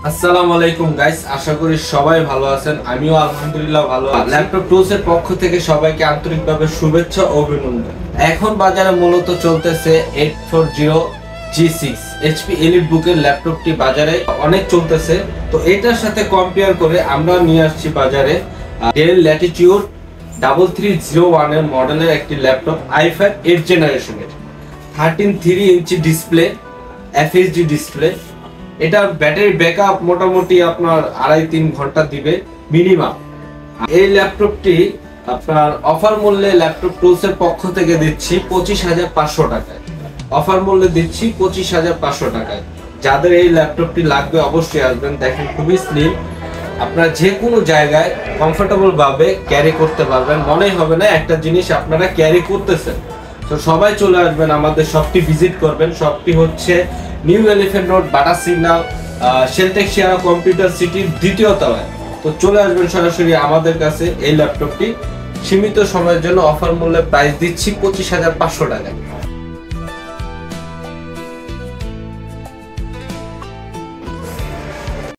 আসসালামু আলাইকুম গাইস, আশা করি সবাই ভালো আছেন। আমিও আলহামদুলিল্লাহ ভালো আছি। ল্যাপটপ টুলস এর পক্ষ থেকে সবাইকে আন্তরিকভাবে শুভেচ্ছা ও অভিনন্দন। এখন বাজারে মূলত চলতেছে 840 G6 HP EliteBook এর ল্যাপটপটি বাজারে অনেক চলতেছে। তো এটার সাথে কম্পেয়ার করে আমরা নিয়ে আসছি বাজারে Dell Latitude 3301 এর মডেলের একটি ল্যাপটপ i5 8th জেনারেশনের 13.3 ইঞ্চি ডিসপ্লে, FHD ডিসপ্লে। এটার ব্যাটারি ব্যাকআপ মোটামুটি আপনার 2.5-3 ঘন্টা দিবে মিনিমাম। এই ল্যাপটপটি আপনার অফার মূল্যে ল্যাপটপ টুলস এর পক্ষ থেকে দিচ্ছি 25,500 টাকায়। অফার মূল্যে দিচ্ছি 25,500 টাকায়। যাদের এই ল্যাপটপটি লাগবে অবশ্যই আসবেন। দেখেন খুবই স্লিম, আপনারা যে কোনো জায়গায় কমফোর্টেবল ভাবে ক্যারি করতে পারবেন, মনেই হবে না একটা জিনিস আপনারা ক্যারি করতেছেন। তো সবাই চলে আসবেন, আমাদের শপটি ভিজিট করবেন। শপটি হচ্ছে নিউ এলিফ্যান্ট রোড, বাটা সিগন্যাল, শেলটেক শিয়ারা কম্পিউটার সিটির 2য় তলায়। তো চলে আসবেন সরাসরি আমাদের কাছে। এই ল্যাপটপটি সীমিত সময়ের জন্য অফার মূল্যে প্রাইস দিচ্ছি 25,500 টাকায়।